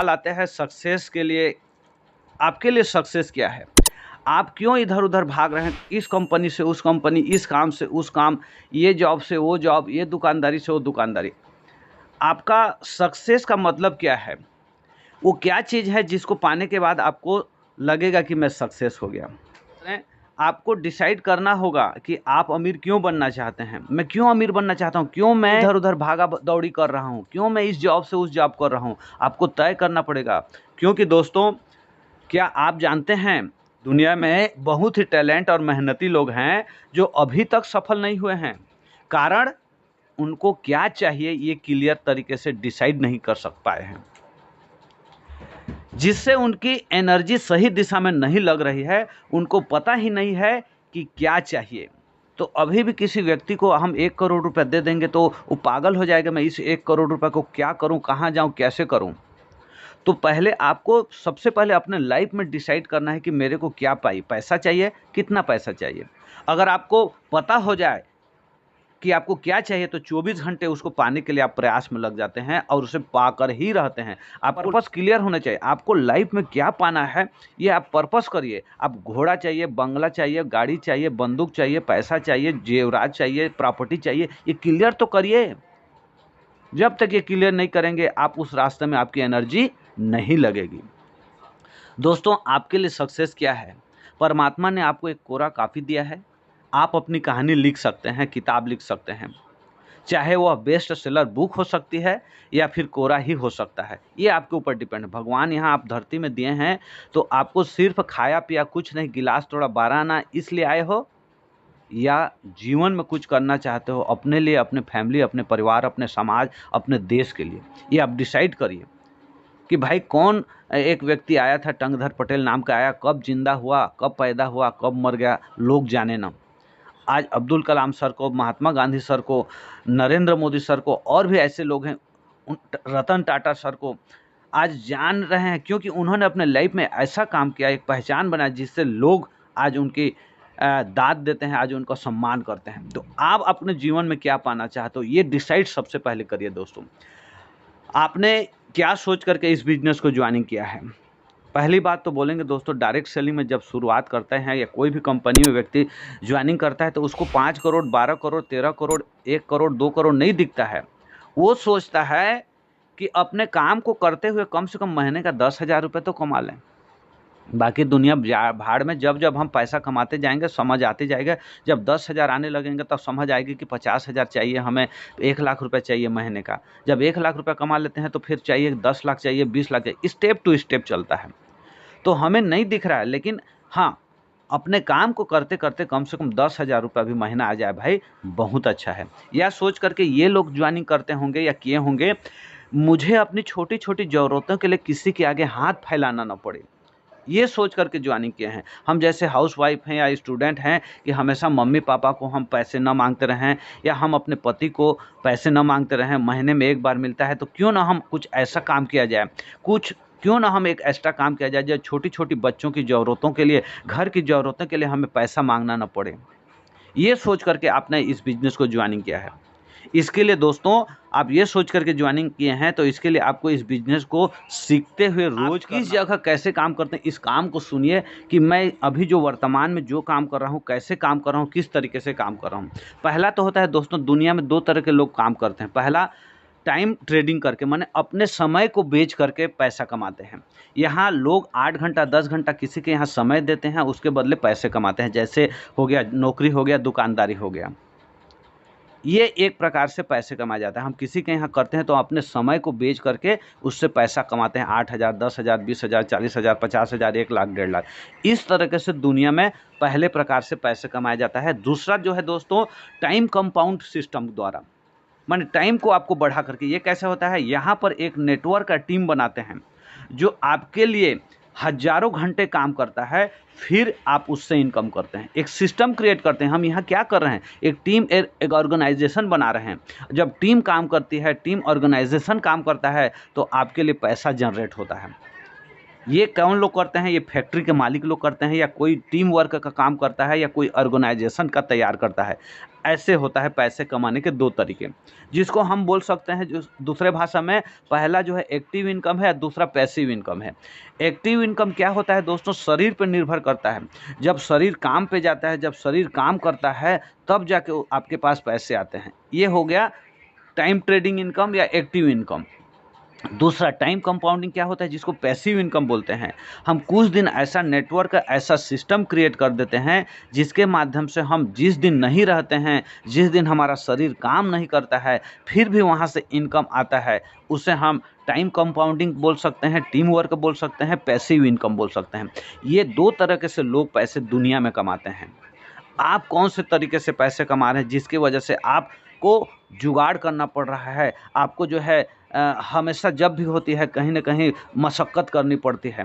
सवाल आते हैं सक्सेस के लिए। आपके लिए सक्सेस क्या है? आप क्यों इधर उधर भाग रहे हैं, इस कंपनी से उस कंपनी, इस काम से उस काम, ये जॉब से वो जॉब, ये दुकानदारी से वो दुकानदारी? आपका सक्सेस का मतलब क्या है? वो क्या चीज़ है जिसको पाने के बाद आपको लगेगा कि मैं सक्सेस हो गया? आपको डिसाइड करना होगा कि आप अमीर क्यों बनना चाहते हैं। मैं क्यों अमीर बनना चाहता हूँ, क्यों मैं इधर उधर भागा दौड़ी कर रहा हूँ, क्यों मैं इस जॉब से उस जॉब कर रहा हूँ, आपको तय करना पड़ेगा। क्योंकि दोस्तों, क्या आप जानते हैं, दुनिया में बहुत ही टैलेंट और मेहनती लोग हैं जो अभी तक सफल नहीं हुए हैं। कारण उनको क्या चाहिए ये क्लियर तरीके से डिसाइड नहीं कर सक पाए हैं, जिससे उनकी एनर्जी सही दिशा में नहीं लग रही है। उनको पता ही नहीं है कि क्या चाहिए। तो अभी भी किसी व्यक्ति को हम 1 करोड़ रुपए दे देंगे तो वो पागल हो जाएगा, मैं इस 1 करोड़ रुपए को क्या करूं, कहां जाऊं, कैसे करूं। तो पहले आपको सबसे पहले अपने लाइफ में डिसाइड करना है कि मेरे को क्या पैसा चाहिए, कितना पैसा चाहिए। अगर आपको पता हो जाए कि आपको क्या चाहिए तो 24 घंटे उसको पाने के लिए आप प्रयास में लग जाते हैं और उसे पाकर ही रहते हैं। आप पर्पस क्लियर होना चाहिए, आपको लाइफ में क्या पाना है ये आप पर्पस करिए। आप घोड़ा चाहिए, बंगला चाहिए, गाड़ी चाहिए, बंदूक चाहिए, पैसा चाहिए, जेवरात चाहिए, प्रॉपर्टी चाहिए, ये क्लियर तो करिए। जब तक ये क्लियर नहीं करेंगे आप उस रास्ते में आपकी एनर्जी नहीं लगेगी। दोस्तों, आपके लिए सक्सेस क्या है? परमात्मा ने आपको एक कोरा काफ़ी दिया है। आप अपनी कहानी लिख सकते हैं, किताब लिख सकते हैं। चाहे वह बेस्ट सेलर बुक हो सकती है या फिर कोरा ही हो सकता है, ये आपके ऊपर डिपेंड है। भगवान यहाँ आप धरती में दिए हैं तो आपको सिर्फ खाया पिया कुछ नहीं, गिलास थोड़ा 12 आना इसलिए आए हो, या जीवन में कुछ करना चाहते हो अपने लिए, अपने फैमिली, अपने परिवार, अपने समाज, अपने देश के लिए। ये आप डिसाइड करिए कि भाई कौन एक व्यक्ति आया था, टंगधर पटेल नाम का आया, कब जिंदा हुआ, कब पैदा हुआ, कब मर गया, लोग जाने ना। आज अब्दुल कलाम सर को, महात्मा गांधी सर को, नरेंद्र मोदी सर को और भी ऐसे लोग हैं, रतन टाटा सर को आज जान रहे हैं क्योंकि उन्होंने अपने लाइफ में ऐसा काम किया, एक पहचान बनाया जिससे लोग आज उनकी दाद देते हैं, आज उनका सम्मान करते हैं। तो आप अपने जीवन में क्या पाना चाहते हो ये डिसाइड सबसे पहले करिए। दोस्तों, आपने क्या सोच करके इस बिजनेस को ज्वाइनिंग किया है? पहली बात तो बोलेंगे दोस्तों, डायरेक्ट सेलिंग में जब शुरुआत करते हैं या कोई भी कंपनी में व्यक्ति ज्वाइनिंग करता है तो उसको 5 करोड़, 12 करोड़, 13 करोड़, 1 करोड़, 2 करोड़ नहीं दिखता है। वो सोचता है कि अपने काम को करते हुए कम से कम महीने का 10,000 रुपये तो कमा लें। बाकी दुनिया भाड़ में, जब जब हम पैसा कमाते जाएंगे समझ आते जाएगा। जब 10,000 आने लगेंगे तब समझ आएगी कि 50,000 चाहिए हमें, 1 लाख रुपए चाहिए महीने का। जब 1 लाख रुपए कमा लेते हैं तो फिर चाहिए 10 लाख चाहिए, 20 लाख चाहिए। स्टेप टू स्टेप चलता है। तो हमें नहीं दिख रहा है, लेकिन हाँ, अपने काम को करते करते कम से कम 10,000 रुपये भी महीना आ जाए भाई, बहुत अच्छा है। यह सोच करके ये लोग ज्वाइनिंग करते होंगे या किए होंगे, मुझे अपनी छोटी छोटी ज़रूरतों के लिए किसी के आगे हाथ फैलाना ना पड़े, ये सोच करके ज्वाइनिंग किए हैं। हम जैसे हाउसवाइफ हैं या स्टूडेंट हैं कि हमेशा मम्मी पापा को हम पैसे न मांगते रहें या हम अपने पति को पैसे न मांगते रहें, महीने में एक बार मिलता है तो क्यों ना हम कुछ ऐसा काम किया जाए, क्यों ना हम एक एक्स्ट्रा काम किया जाए जो छोटी छोटी बच्चों की ज़रूरतों के लिए, घर की ज़रूरतों के लिए हमें पैसा मांगना ना पड़े। ये सोच करके आपने इस बिज़नेस को ज्वाइनिंग किया है। इसके लिए दोस्तों, आप ये सोच करके ज्वाइनिंग किए हैं तो इसके लिए आपको इस बिज़नेस को सीखते हुए रोज किस जगह कैसे काम करते हैं इस काम को सुनिए कि मैं अभी जो वर्तमान में जो काम कर रहा हूँ, कैसे काम कर रहा हूँ, किस तरीके से काम कर रहा हूँ। पहला तो होता है दोस्तों, दुनिया में 2 तरह के लोग काम करते हैं। पहला, टाइम ट्रेडिंग करके, माने अपने समय को बेच करके पैसा कमाते हैं। यहाँ लोग 8 घंटा 10 घंटा किसी के यहाँ समय देते हैं, उसके बदले पैसे कमाते हैं। जैसे हो गया नौकरी, हो गया दुकानदारी, हो गया, ये एक प्रकार से पैसे कमाया जाता है। हम किसी के यहाँ करते हैं तो अपने समय को बेच करके उससे पैसा कमाते हैं। 8,000, 10,000, 20,000, 40,000, 50,000, 1 लाख, 1.5 लाख, इस तरीके से दुनिया में पहले प्रकार से पैसे कमाया जाता है। दूसरा जो है दोस्तों, टाइम कंपाउंड सिस्टम द्वारा, माने टाइम को आपको बढ़ा करके। ये कैसे होता है? यहाँ पर एक नेटवर्क का टीम बनाते हैं जो आपके लिए हजारों घंटे काम करता है, फिर आप उससे इनकम करते हैं। एक सिस्टम क्रिएट करते हैं। हम यहाँ क्या कर रहे हैं? एक टीम, एक ऑर्गेनाइजेशन बना रहे हैं। जब टीम काम करती है, टीम ऑर्गेनाइजेशन काम करता है तो आपके लिए पैसा जनरेट होता है। ये कौन लोग करते हैं? ये फैक्ट्री के मालिक लोग करते हैं, या कोई टीम वर्क का काम करता है, या कोई ऑर्गेनाइजेशन का तैयार करता है। ऐसे होता है पैसे कमाने के दो तरीके, जिसको हम बोल सकते हैं जो दूसरे भाषा में, पहला जो है एक्टिव इनकम है, दूसरा पैसिव इनकम है। एक्टिव इनकम क्या होता है दोस्तों? शरीर पर निर्भर करता है। जब शरीर काम पे जाता है, जब शरीर काम करता है, तब जाके आपके पास पैसे आते हैं। ये हो गया टाइम ट्रेडिंग इनकम या एक्टिव इनकम। दूसरा टाइम कंपाउंडिंग क्या होता है, जिसको पैसिव इनकम बोलते हैं। हम कुछ दिन ऐसा नेटवर्क, ऐसा सिस्टम क्रिएट कर देते हैं जिसके माध्यम से हम जिस दिन नहीं रहते हैं, जिस दिन हमारा शरीर काम नहीं करता है, फिर भी वहाँ से इनकम आता है। उसे हम टाइम कंपाउंडिंग बोल सकते हैं, टीम वर्क बोल सकते हैं, पैसिव इनकम बोल सकते हैं। ये दो तरीके से लोग पैसे दुनिया में कमाते हैं। आप कौन से तरीके से पैसे कमा रहे हैं, जिसकी वजह से आपको जुगाड़ करना पड़ रहा है, आपको जो है हमेशा जब भी होती है कहीं ना कहीं मशक्क़त करनी पड़ती है।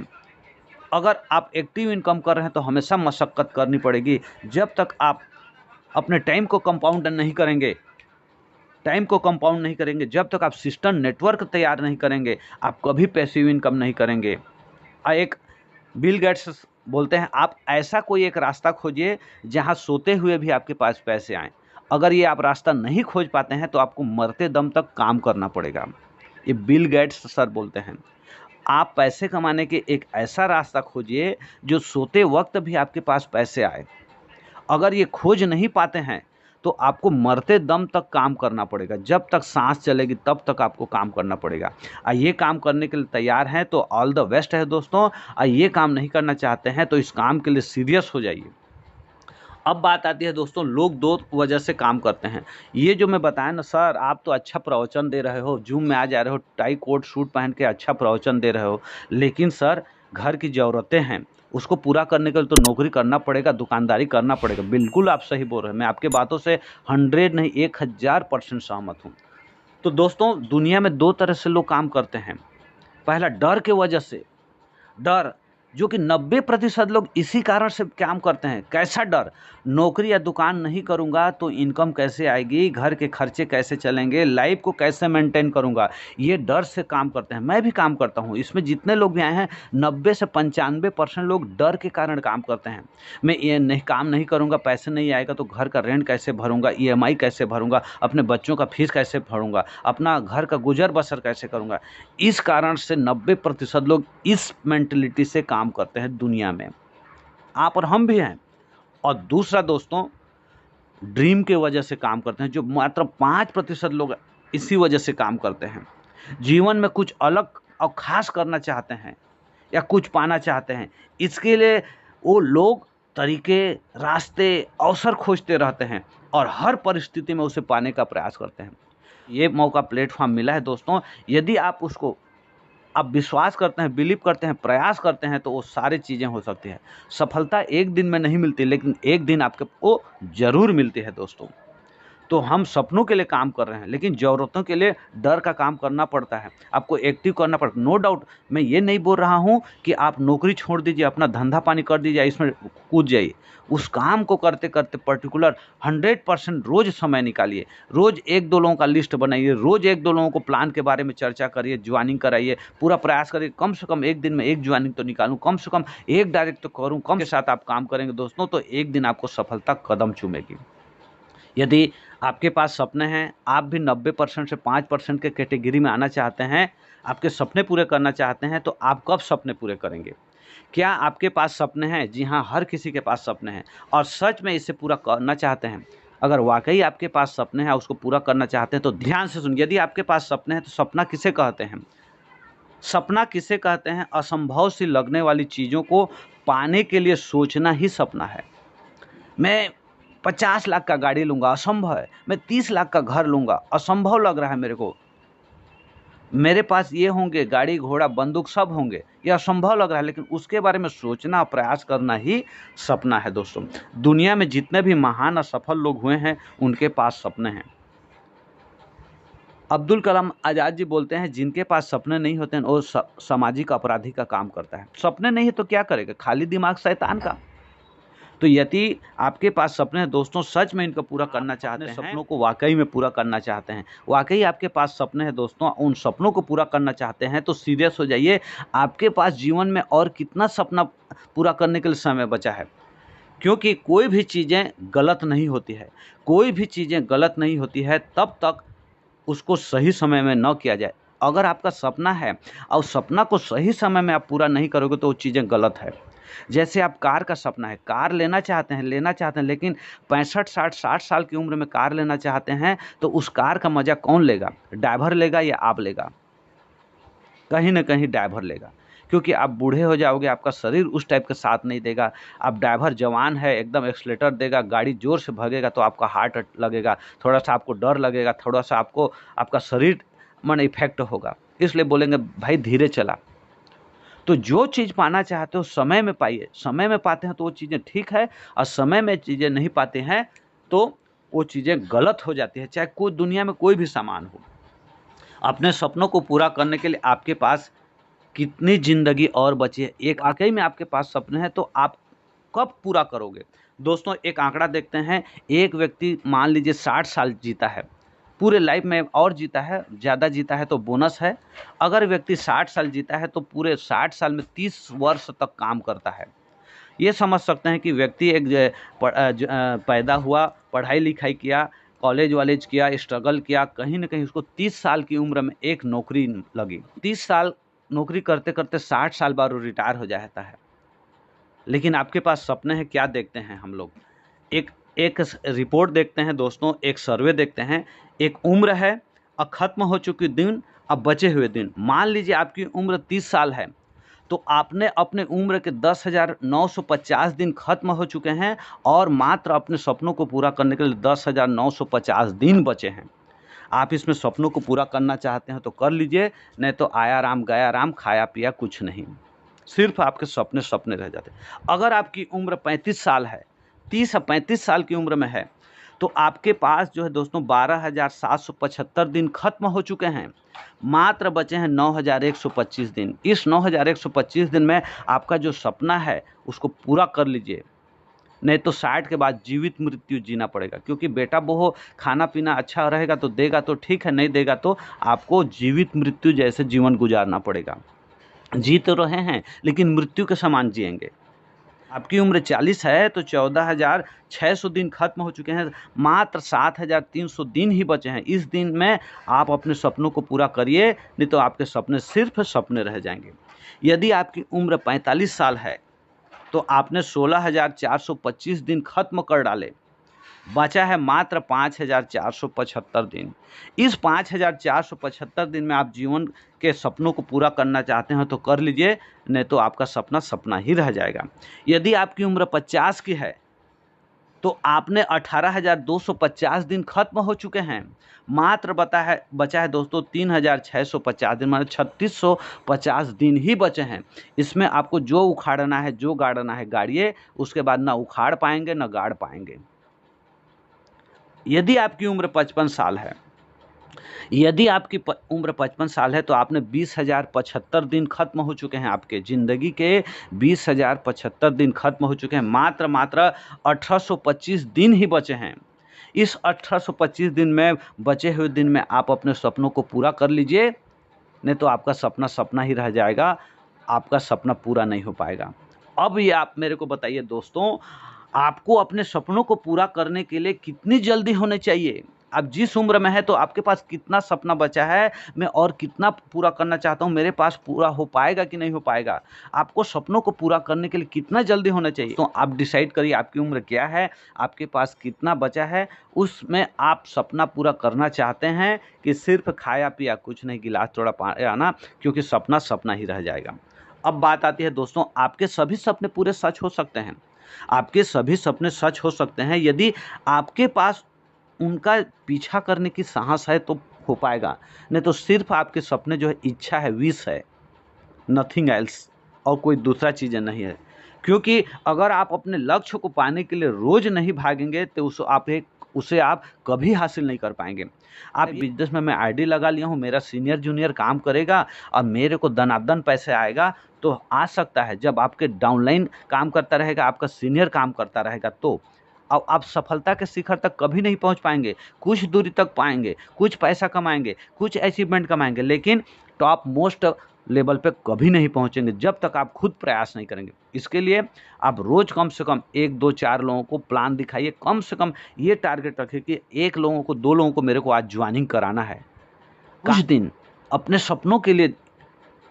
अगर आप एक्टिव इनकम कर रहे हैं तो हमेशा मशक्क़त करनी पड़ेगी। जब तक आप अपने टाइम को कंपाउंड नहीं करेंगे, जब तक आप सिस्टम नेटवर्क तैयार नहीं करेंगे, आप कभी पैसिव इनकम नहीं करेंगे। एक बिल गेट्स बोलते हैं, आप ऐसा कोई एक रास्ता खोजिए जहां सोते हुए भी आपके पास पैसे आएँ। अगर ये आप रास्ता नहीं खोज पाते हैं तो आपको मरते दम तक काम करना पड़ेगा। ये बिल गेट्स सर बोलते हैं। आप पैसे कमाने के एक ऐसा रास्ता खोजिए जो सोते वक्त भी आपके पास पैसे आए। अगर ये खोज नहीं पाते हैं तो आपको मरते दम तक काम करना पड़ेगा। जब तक सांस चलेगी तब तक आपको काम करना पड़ेगा। ये काम करने के लिए तैयार हैं तो ऑल द बेस्ट है दोस्तों। ये काम नहीं करना चाहते हैं तो इस काम के लिए सीरियस हो जाइए। अब बात आती है दोस्तों, लोग दो वजह से काम करते हैं। ये जो मैं बताया ना सर, आप तो अच्छा प्रवचन दे रहे हो, जूम में आ जा रहे हो, टाई कोट सूट पहन के अच्छा प्रवचन दे रहे हो, लेकिन सर घर की ज़रूरतें हैं, उसको पूरा करने के लिए तो नौकरी करना पड़ेगा, दुकानदारी करना पड़ेगा। बिल्कुल आप सही बोल रहे हैं, मैं आपके बातों से 100 नहीं 1000% सहमत हूँ। तो दोस्तों दुनिया में दो तरह से लोग काम करते हैं। पहला डर के वजह से, डर जो कि 90% लोग इसी कारण से काम करते हैं। कैसा डर? नौकरी या दुकान नहीं करूंगा तो इनकम कैसे आएगी, घर के खर्चे कैसे चलेंगे, लाइफ को कैसे मेंटेन करूंगा, ये डर से काम करते हैं। मैं भी काम करता हूं, इसमें जितने लोग भी आए हैं 90 से 95% लोग डर के कारण काम करते हैं। मैं ये नहीं काम नहीं करूंगा, पैसे नहीं आएगा तो घर का रेंट कैसे भरूंगा, EMI कैसे भरूंगा, अपने बच्चों का फीस कैसे भरूंगा, अपना घर का गुजर बसर कैसे करूंगा। इस कारण से 90% लोग इस मेंटलिटी से काम करते हैं दुनिया में। आप और हम भी हैं। और दूसरा दोस्तों, ड्रीम के वजह से काम करते हैं, जो मात्र 5% लोग इसी वजह से काम करते हैं। जीवन में कुछ अलग और ख़ास करना चाहते हैं या कुछ पाना चाहते हैं, इसके लिए वो लोग तरीके, रास्ते, अवसर खोजते रहते हैं और हर परिस्थिति में उसे पाने का प्रयास करते हैं। ये मौका, प्लेटफॉर्म मिला है दोस्तों, यदि आप विश्वास करते हैं, बिलीव करते हैं, प्रयास करते हैं तो वो सारी चीज़ें हो सकती हैं। सफलता एक दिन में नहीं मिलती, लेकिन एक दिन आपको ज़रूर मिलती है दोस्तों। तो हम सपनों के लिए काम कर रहे हैं, लेकिन ज़रूरतों के लिए डर का काम करना पड़ता है, आपको एक्टिव करना पड़ता है। नो डाउट, मैं ये नहीं बोल रहा हूँ कि आप नौकरी छोड़ दीजिए, अपना धंधा पानी कर दीजिए, इसमें कूद जाइए। उस काम को करते करते पर्टिकुलर 100% रोज़ समय निकालिए। रोज़ 1-2 लोगों का लिस्ट बनाइए, रोज़ 1-2 लोगों को प्लान के बारे में चर्चा करिए, ज्वाइनिंग कराइए। पूरा प्रयास करिए कम से कम एक दिन में एक ज्वाइनिंग तो निकालूँ, कम से कम एक डायरेक्ट तो करूँ। कम के साथ आप काम करेंगे दोस्तों तो एक दिन आपको सफलता कदम चूमेगी। यदि आपके पास सपने हैं, आप भी 90% से 5% के कैटेगरी में आना चाहते हैं, आपके सपने पूरे करना चाहते हैं, तो आप कब सपने पूरे करेंगे? क्या आपके पास सपने हैं? जी हाँ, हर किसी के पास सपने हैं और सच में इसे पूरा करना चाहते हैं। अगर वाक़ई आपके पास सपने हैं, उसको पूरा करना चाहते हैं तो ध्यान से सुनिए। यदि आपके पास सपने हैं तो सपना किसे कहते हैं? सपना किसे कहते हैं? असंभव सी लगने वाली चीज़ों को पाने के लिए सोचना ही सपना है। मैं 50 लाख का गाड़ी लूँगा, असंभव है। मैं 30 लाख का घर लूँगा, असंभव लग रहा है मेरे को। मेरे पास ये होंगे, गाड़ी, घोड़ा, बंदूक सब होंगे, ये असंभव लग रहा है, लेकिन उसके बारे में सोचना, प्रयास करना ही सपना है दोस्तों। दुनिया में जितने भी महान और सफल लोग हुए हैं, उनके पास सपने हैं। अब्दुल कलाम आज़ाद जी बोलते हैं, जिनके पास सपने नहीं होते हैं, वो सामाजिक अपराधी का काम करता है। सपने नहीं है तो क्या करेगा? खाली दिमाग शैतान का। तो यदि आपके पास सपने हैं दोस्तों, सच में इनको पूरा करना चाहते हैं, सपनों को वाकई में पूरा करना चाहते हैं, वाकई आपके पास सपने हैं दोस्तों, उन सपनों को पूरा करना चाहते हैं, तो सीरियस हो जाइए। आपके पास जीवन में और कितना सपना पूरा करने के लिए समय बचा है, क्योंकि कोई भी चीज़ें गलत नहीं होती है, कोई भी चीज़ें गलत नहीं होती है तब तक उसको सही समय में न किया जाए। अगर आपका सपना है और सपना को सही समय में आप पूरा नहीं करोगे तो वो चीज़ें गलत है। जैसे आप कार का सपना है, कार लेना चाहते हैं, लेकिन 65, 60, 60 साल की उम्र में कार लेना चाहते हैं, तो उस कार का मज़ा कौन लेगा? ड्राइवर लेगा या आप लेगा? कहीं न कहीं ड्राइवर लेगा, क्योंकि आप बूढ़े हो जाओगे, आपका शरीर उस टाइप का साथ नहीं देगा। अब ड्राइवर जवान है, एकदम एक्सेलेरेटर देगा, गाड़ी ज़ोर से भगेगा तो आपका हार्ट लगेगा, थोड़ा-सा आपको डर लगेगा, थोड़ा-सा आपको आपका शरीर माने इफ़ेक्ट होगा। इसलिए बोलेंगे भाई धीरे चला। तो जो चीज़ पाना चाहते हो समय में पाइए, समय में पाते हैं तो वो चीज़ें ठीक है, और समय में चीज़ें नहीं पाते हैं तो वो चीज़ें गलत हो जाती है, चाहे कोई दुनिया में कोई भी सामान हो। अपने सपनों को पूरा करने के लिए आपके पास कितनी ज़िंदगी और बची है? एक वाक़ई में आपके पास सपने हैं तो आप कब पूरा करोगे? दोस्तों एक आंकड़ा देखते हैं, एक व्यक्ति मान लीजिए 60 साल जीता है, पूरे लाइफ में और जीता है, ज़्यादा जीता है तो बोनस है। अगर व्यक्ति 60 साल जीता है तो पूरे 60 साल में 30 वर्ष तक काम करता है। ये समझ सकते हैं कि व्यक्ति एक पैदा हुआ, पढ़ाई-लिखाई किया, कॉलेज-वॉलेज किया, स्ट्रगल किया, कहीं न कहीं उसको 30 साल की उम्र में एक नौकरी लगी। 30 साल नौकरी करते-करते 60 साल बाद वो रिटायर हो जाता है। लेकिन आपके पास सपने हैं, क्या देखते हैं हम लोग? एक एक रिपोर्ट देखते हैं दोस्तों, एक सर्वे देखते हैं। एक उम्र है, ख़त्म हो चुकी दिन, अब बचे हुए दिन। मान लीजिए आपकी उम्र 30 साल है, तो आपने अपने उम्र के 10,950 दिन खत्म हो चुके हैं और मात्र अपने सपनों को पूरा करने के लिए 10,950 दिन बचे हैं। आप इसमें सपनों को पूरा करना चाहते हैं तो कर लीजिए, नहीं तो आया राम गया राम, खाया पिया कुछ नहीं। सिर्फ आपके सपने सपने रह जाते हैं। अगर आपकी उम्र 35 साल है, 30 या 35 साल की उम्र में है, तो आपके पास जो है दोस्तों 12,775 दिन खत्म हो चुके हैं। मात्र बचे हैं 9,125 दिन। इस 9,125 दिन में आपका जो सपना है उसको पूरा कर लीजिए, नहीं तो 60 के बाद जीवित मृत्यु जीना पड़ेगा। क्योंकि बेटा बहू खाना पीना अच्छा रहेगा तो देगा तो ठीक है, नहीं देगा तो आपको जीवित मृत्यु जैसे जीवन गुजारना पड़ेगा। जी तो रहे हैं लेकिन मृत्यु के समान जिएंगे। आपकी उम्र 40 है तो 14,600 दिन खत्म हो चुके हैं, मात्र 7,300 दिन ही बचे हैं। इस दिन में आप अपने सपनों को पूरा करिए, नहीं तो आपके सपने सिर्फ सपने रह जाएंगे। यदि आपकी उम्र 45 साल है तो आपने 16,425 दिन खत्म कर डाले, बचा है मात्र 5,475 दिन। इस 5,475 दिन में आप जीवन के सपनों को पूरा करना चाहते हैं तो कर लीजिए, नहीं तो आपका सपना सपना ही रह जाएगा। यदि आपकी उम्र 50 की है तो आपने 18,250 दिन खत्म हो चुके हैं। मात्र बचा है दोस्तों 3,650 दिन, माने 3,650 दिन ही बचे हैं। इसमें आपको जो उखाड़ना है, जो गाड़ना है गाड़िए, उसके बाद ना उखाड़ पाएंगे ना गाड़ पाएंगे। यदि आपकी उम्र 55 साल है, यदि आपकी उम्र 55 साल है तो आपने 20,075 दिन खत्म हो चुके हैं। आपके ज़िंदगी के 20,075 दिन खत्म हो चुके हैं। मात्र 1825 दिन ही बचे हैं। इस 1825 दिन में बचे हुए दिन में आप अपने सपनों को पूरा कर लीजिए, नहीं तो आपका सपना सपना ही रह जाएगा, आपका सपना पूरा नहीं हो पाएगा। अब ये आप मेरे को बताइए दोस्तों, आपको अपने सपनों को पूरा करने के लिए कितनी जल्दी होनी चाहिए? आप जिस उम्र में हैं तो आपके पास कितना सपना बचा है, मैं और कितना पूरा करना चाहता हूँ, मेरे पास पूरा हो पाएगा कि नहीं हो पाएगा? आपको सपनों को पूरा करने के लिए कितना जल्दी होना चाहिए? तो आप डिसाइड करिए आपकी उम्र क्या है, आपके पास कितना बचा है, उसमें आप सपना पूरा करना चाहते हैं कि सिर्फ खाया पिया कुछ नहीं, गिलास थोड़ा पानी आना, क्योंकि सपना सपना ही रह जाएगा। अब बात आती है दोस्तों, आपके सभी सपने पूरे सच हो सकते हैं। आपके सभी सपने सच हो सकते हैं यदि आपके पास उनका पीछा करने की साहस है तो हो पाएगा, नहीं तो सिर्फ आपके सपने जो है इच्छा है, विश है, नथिंग एल्स, और कोई दूसरा चीज़ें नहीं है। क्योंकि अगर आप अपने लक्ष्य को पाने के लिए रोज़ नहीं भागेंगे तो उस आप एक उसे आप कभी हासिल नहीं कर पाएंगे। आप बिजनेस में मैं आईडी लगा लिया हूँ, मेरा सीनियर जूनियर काम करेगा और मेरे को दनादन पैसे आएगा, तो आ सकता है जब आपके डाउनलाइन काम करता रहेगा, आपका सीनियर काम करता रहेगा, तो अब आप सफलता के शिखर तक कभी नहीं पहुंच पाएंगे। कुछ दूरी तक पाएंगे, कुछ पैसा कमाएंगे, कुछ अचीवमेंट कमाएंगे, लेकिन टॉप मोस्ट लेवल पे कभी नहीं पहुंचेंगे जब तक आप खुद प्रयास नहीं करेंगे। इसके लिए आप रोज कम से कम 1, 2, 4 लोगों को प्लान दिखाइए। कम से कम ये टारगेट रखिए कि 1 लोगों को, 2 लोगों को मेरे को आज ज्वाइनिंग कराना है। कुछ दिन अपने सपनों के लिए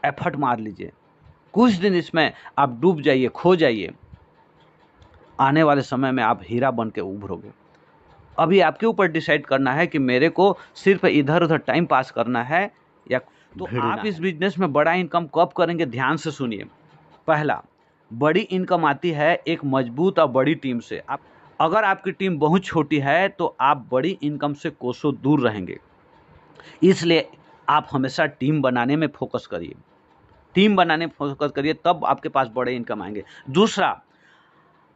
एफर्ट मार लीजिए, कुछ दिन इसमें आप डूब जाइए, खो जाइए। आने वाले समय में आप हीरा बन के उभरोगे। अभी आपके ऊपर डिसाइड करना है कि मेरे को सिर्फ इधर उधर टाइम पास करना है या तो आप इस बिजनेस में बड़ा इनकम कब करेंगे, ध्यान से सुनिए। पहला, बड़ी इनकम आती है एक मजबूत और बड़ी टीम से। अगर आपकी टीम बहुत छोटी है तो आप बड़ी इनकम से कोसों दूर रहेंगे। इसलिए आप हमेशा टीम बनाने में फोकस करिए, टीम बनाने में फोकस करिए, तब आपके पास बड़े इनकम आएंगे। दूसरा,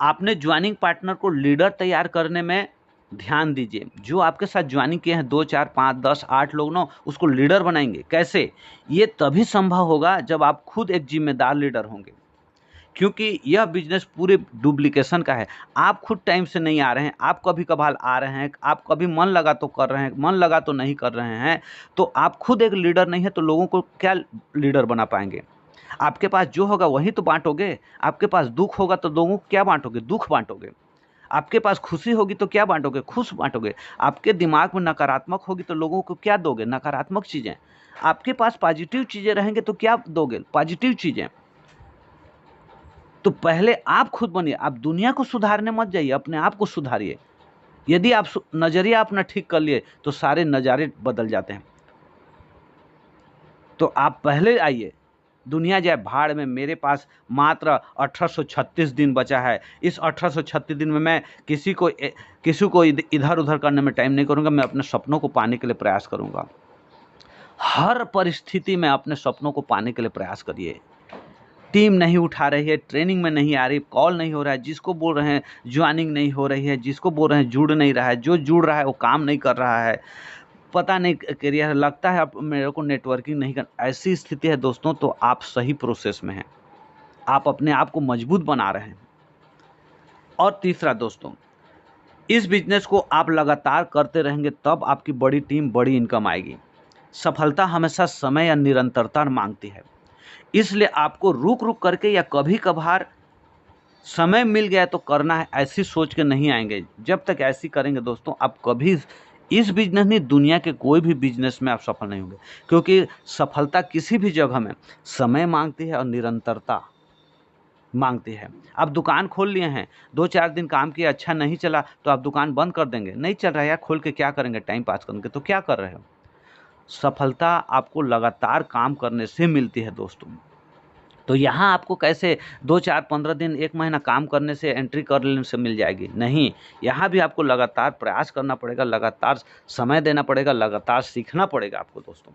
आपने ज्वाइनिंग पार्टनर को लीडर तैयार करने में ध्यान दीजिए। जो आपके साथ ज्वाइनिंग किए हैं 2, 4, 5, 10, 8 लोग ना, उसको लीडर बनाएंगे। कैसे? ये तभी संभव होगा जब आप खुद एक जिम्मेदार लीडर होंगे, क्योंकि यह बिजनेस पूरे डुप्लीकेशन का है। आप खुद टाइम से नहीं आ रहे हैं, आप कभी कभार आ रहे हैं, आप कभी मन लगा तो कर रहे हैं, मन लगा तो नहीं कर रहे हैं, तो आप खुद एक लीडर नहीं है तो लोगों को क्या लीडर बना पाएंगे? आपके पास जो होगा वही तो बांटोगे। आपके पास दुख होगा तो लोगों को क्या बांटोगे? दुख बांटोगे। आपके पास खुशी होगी तो क्या बांटोगे? खुश बांटोगे। आपके दिमाग में नकारात्मक होगी तो लोगों को क्या दोगे? नकारात्मक चीज़ें। आपके पास पॉजिटिव चीज़ें रहेंगे तो क्या दोगे? पॉजिटिव चीज़ें। तो पहले आप खुद बनिए। आप दुनिया को सुधारने मत जाइए, अपने आप को सुधारिए। यदि आप नज़रिया अपना ठीक कर लिए तो सारे नज़ारे बदल जाते हैं। तो आप पहले आइए। दुनिया जाए भाड़ में, मेरे पास मात्र 1836 दिन बचा है। इस 1836 दिन में मैं किसी को इधर उधर करने में टाइम नहीं करूंगा। मैं अपने सपनों को पाने के लिए प्रयास करूंगा। हर परिस्थिति में अपने सपनों को पाने के लिए प्रयास करिए। टीम नहीं उठा रही है, ट्रेनिंग में नहीं आ रही, कॉल नहीं हो रहा है, जिसको बोल रहे हैं ज्वाइनिंग नहीं हो रही है, जिसको बोल रहे हैं जुड़ नहीं रहा है, जो जुड़ रहा है वो काम नहीं कर रहा है, पता नहीं करियर लगता है अब मेरे को नेटवर्किंग नहीं कर, ऐसी स्थिति है दोस्तों, तो आप सही प्रोसेस में हैं। आप अपने आप को मजबूत बना रहे हैं। और तीसरा दोस्तों, इस बिजनेस को आप लगातार करते रहेंगे तब आपकी बड़ी टीम, बड़ी इनकम आएगी। सफलता हमेशा समय या निरंतरता मांगती है, इसलिए आपको रुक रुक करके या कभी कभार समय मिल गया तो करना है, ऐसी सोच के नहीं आएंगे। जब तक ऐसी करेंगे दोस्तों, आप कभी इस बिजनेस नहीं, दुनिया के कोई भी बिजनेस में आप सफल नहीं होंगे, क्योंकि सफलता किसी भी जगह में समय मांगती है और निरंतरता मांगती है। आप दुकान खोल लिए हैं, 2-4 दिन काम किया, अच्छा नहीं चला तो आप दुकान बंद कर देंगे? नहीं चल रहा है यार, खोल के क्या करेंगे? टाइम पास करेंगे? तो क्या कर रहे हो? सफलता आपको लगातार काम करने से मिलती है दोस्तों। तो यहाँ आपको कैसे 2, 4, 15 दिन, 1 महीना काम करने से, एंट्री कर लेने से मिल जाएगी? नहीं, यहाँ भी आपको लगातार प्रयास करना पड़ेगा, लगातार समय देना पड़ेगा, लगातार सीखना पड़ेगा आपको दोस्तों।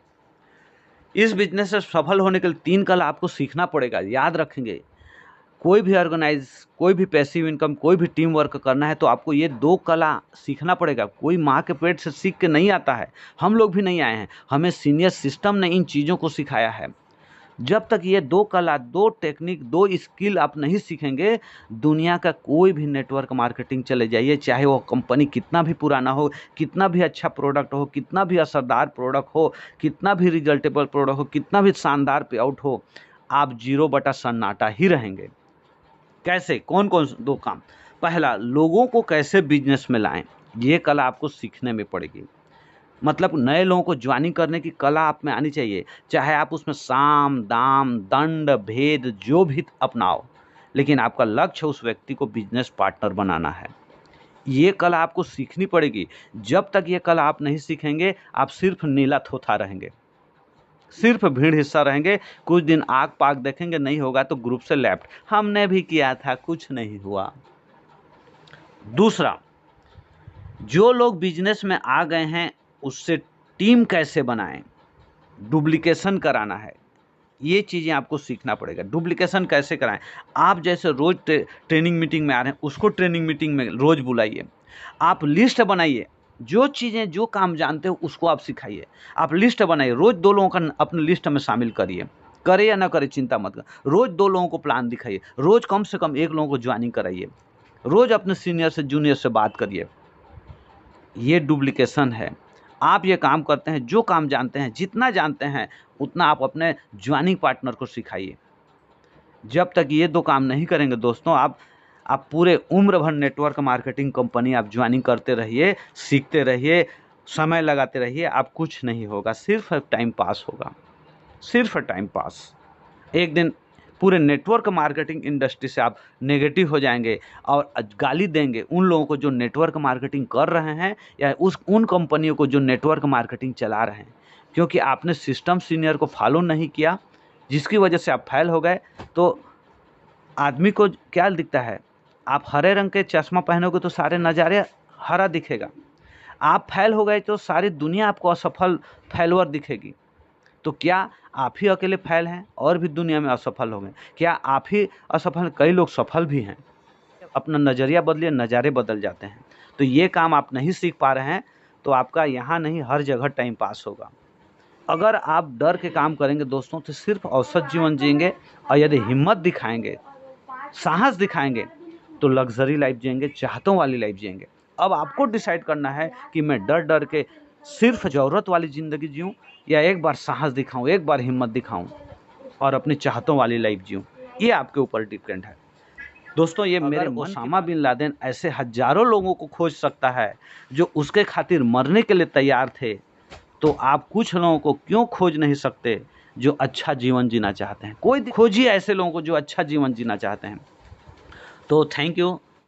इस बिजनेस से सफल होने के लिए 3 कला आपको सीखना पड़ेगा। याद रखेंगे, कोई भी कोई भी पैसिव इनकम, कोई भी टीम वर्क करना है तो आपको ये 2 कला सीखना पड़ेगा। कोई माँ के पेट से सीख के नहीं आता है, हम लोग भी नहीं आए हैं, हमें सीनियर सिस्टम ने इन चीज़ों को सिखाया है। जब तक ये 2 कला, 2 टेक्निक, 2 स्किल आप नहीं सीखेंगे, दुनिया का कोई भी नेटवर्क मार्केटिंग चले जाइए, चाहे वो कंपनी कितना भी पुराना हो, कितना भी अच्छा प्रोडक्ट हो, कितना भी असरदार प्रोडक्ट हो, कितना भी रिजल्टेबल प्रोडक्ट हो, कितना भी शानदार पे आउट हो, आप 0 बटा सन्नाटा ही रहेंगे। कैसे? कौन कौन 2 काम? पहला, लोगों को कैसे बिजनेस में लाएं, ये कला आपको सीखने में पड़ेगी। मतलब नए लोगों को ज्वाइनिंग करने की कला आप में आनी चाहिए, चाहे आप उसमें साम, दाम, दंड, भेद जो भी अपनाओ, लेकिन आपका लक्ष्य उस व्यक्ति को बिजनेस पार्टनर बनाना है। ये कला आपको सीखनी पड़ेगी। जब तक ये कला आप नहीं सीखेंगे, आप सिर्फ नीला थोथा रहेंगे, सिर्फ भीड़ हिस्सा रहेंगे। कुछ दिन आग पाग देखेंगे, नहीं होगा तो ग्रुप से लेफ्ट, हमने भी किया था, कुछ नहीं हुआ। दूसरा, जो लोग बिजनेस में आ गए हैं उससे टीम कैसे बनाएं, डुप्लीकेशन कराना है, ये चीज़ें आपको सीखना पड़ेगा। डुप्लीकेशन कैसे कराएं? आप जैसे रोज ट्रेनिंग मीटिंग में आ रहे हैं, उसको ट्रेनिंग मीटिंग में रोज बुलाइए। आप लिस्ट बनाइए, जो चीज़ें जो काम जानते हो उसको आप सिखाइए। आप लिस्ट बनाइए, रोज़ 2 लोगों का अपने लिस्ट में शामिल करिए। करे या ना करे चिंता मत कर, रोज़ 2 लोगों को प्लान दिखाइए, रोज़ कम से कम 1 लोगों को ज्वाइनिंग कराइए, रोज़ अपने सीनियर से जूनियर से बात करिए। ये डुप्लीकेशन है। आप ये काम करते हैं, जो काम जानते हैं, जितना जानते हैं उतना आप अपने ज्वाइनिंग पार्टनर को सिखाइए। जब तक ये 2 काम नहीं करेंगे दोस्तों, आप पूरे उम्र भर नेटवर्क मार्केटिंग कंपनी आप ज्वाइनिंग करते रहिए, सीखते रहिए, समय लगाते रहिए, आप कुछ नहीं होगा, सिर्फ टाइम पास होगा, सिर्फ टाइम पास। एक दिन पूरे नेटवर्क मार्केटिंग इंडस्ट्री से आप नेगेटिव हो जाएंगे और गाली देंगे उन लोगों को जो नेटवर्क मार्केटिंग कर रहे हैं या उन कंपनियों को जो नेटवर्क मार्केटिंग चला रहे हैं, क्योंकि आपने सिस्टम सीनियर को फॉलो नहीं किया, जिसकी वजह से आप फेल हो गए। तो आदमी को क्या दिखता है, आप हरे रंग के चश्मा पहनोगे तो सारे नज़ारे हरा दिखेगा, आप फेल हो गए तो सारी दुनिया आपको असफल फेलवर दिखेगी। तो क्या आप ही अकेले फेल हैं और भी दुनिया में असफल हो गए? क्या आप ही असफल, कई लोग सफल भी हैं। अपना नज़रिया बदलिए, नज़ारे बदल जाते हैं। तो ये काम आप नहीं सीख पा रहे हैं तो आपका यहाँ नहीं हर जगह टाइम पास होगा। अगर आप डर के काम करेंगे दोस्तों तो सिर्फ औसत जीवन जिएंगे, और यदि हिम्मत दिखाएंगे, साहस दिखाएंगे तो लग्जरी लाइफ जिएंगे, चाहतों वाली लाइफ जिएंगे। अब आपको डिसाइड करना है कि मैं डर डर के सिर्फ ज़रूरत वाली ज़िंदगी जीऊँ या एक बार साहस दिखाऊं, एक बार हिम्मत दिखाऊं और अपनी चाहतों वाली लाइफ जीऊं। ये आपके ऊपर डिपेंड है दोस्तों। ये मेरे ओसामा बिन लादेन ऐसे हजारों लोगों को खोज सकता है जो उसके खातिर मरने के लिए तैयार थे, तो आप कुछ लोगों को क्यों खोज नहीं सकते जो अच्छा जीवन जीना चाहते हैं? खोजिए ऐसे लोगों को जो अच्छा जीवन जीना चाहते हैं। तो थैंक यू।